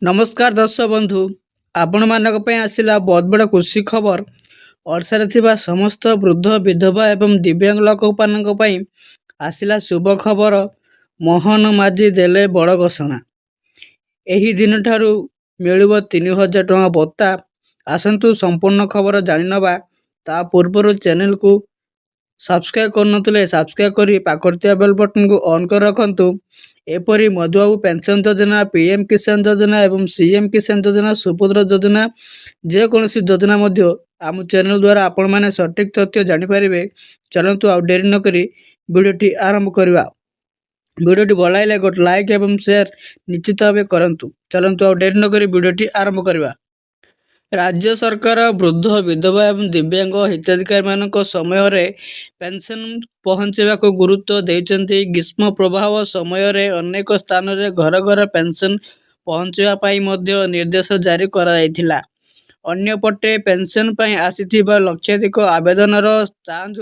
नमस्कार दर्शक बंधु आपण मानक पई आसिला बहुत बड़ा खुशी खबर। ओडिशा थिबा समस्त वृद्ध विधवा एवं दिव्यांग लोक मानक पई आसिला शुभ खबर। मोहन माझी देले बड़ घोषणा। एही दिन ठारू मिलिबो 3000 टଙ୍କା भत्ता। आसंतु संपूर्ण खबर जानिनबा। ता पूर्वरु चैनल को सब्सक्राइब करनतले सब्सक्राइब करी पाखरतिया बेल बटन को ऑन कर रखंतु। एपरी मधुबाबू पेंशन योजना, पीएम किसान योजना एवं सीएम किसान योजना, सुपुत्र योजना जेकोसी योजना मध्य आम चैनल द्वारा आपण माने सटीक तथ्य जानि पारिबे। चलंतु आ डेरी न करी वीडियोटी आरंभ करवा। वीडियोटी भल लागले गोटे लाइक एवं शेयर निश्चित भाव करंतु। चलंतु आ डेरी न करी वीडियोटी आरंभ करवा। राज्य सरकार वृद्ध विधवा एवं दिव्यांग हिताधिकारी मानक समय रे पेंशन पहुंचेवा को गुरुत्व देइचंती। ग्रीष्म प्रभाव समय रे अनेक स्थान रे घर घर पेंशन पहुंचेवा पाई मध्य निर्देश जारी करा जायथिला। अन्य पटे पेंशन पाई आसीथिबा लक्षाधिक आवेदन रो जांच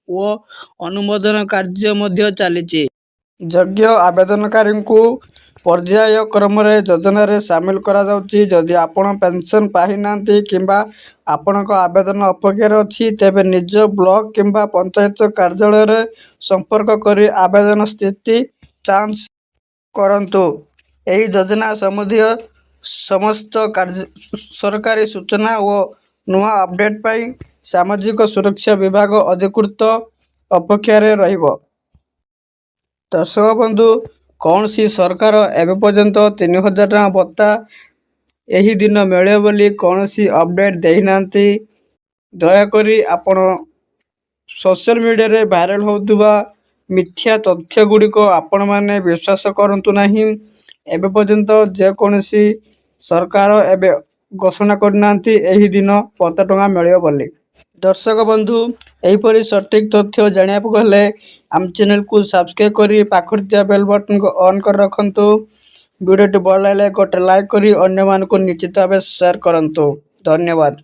ओ अनुमोदन कार्य मध्य चलीची। योग्य आवेदनकारी को पर्याय क्रम रे योजना रे शामिल करा जाउची। जदि आपण पेंशन पाहि नांती किंबा आपणक आवेदन अपेक्षार अछि तेबे निज ब्लॉक किंबा पंचायत कार्यालय रे संपर्क करी आवेदन स्थिति जांच करंतु। एही योजना संबंधी समस्त सरकारी सूचना ओ नुआ अपडेट पाई सामाजिक सुरक्षा विभाग अधिकृत अपेक्षा रे रहिबो। दर्शक बंधु कौन सी सरकार एवं पर्यंत 3000 टଙ୍କା भत्ता एही दिन मिले बोली कौन सी अपडेट देना। दयाकोरी आपण सोशल मीडिया रे वायरल होतुबा मिथ्या तथ्य गुड़िक आपण माने विश्वास करंतु नहीं। एवं पर्यंत जेकोसी सरकार एवं घोषणा करनांती एही दिन 50 टଙ୍କା मिले बोली। दर्शक बंधु एहीपरी सटीक तथ्य जानिया गले आम चैनल को सब्सक्राइब करी पाखरतिया बेल बटन को ऑन कर रखंतु। वीडियोटी भल लागले गोटे लाइक करी अन्य मान को निश्चित भाव शेयर करंतु। धन्यवाद।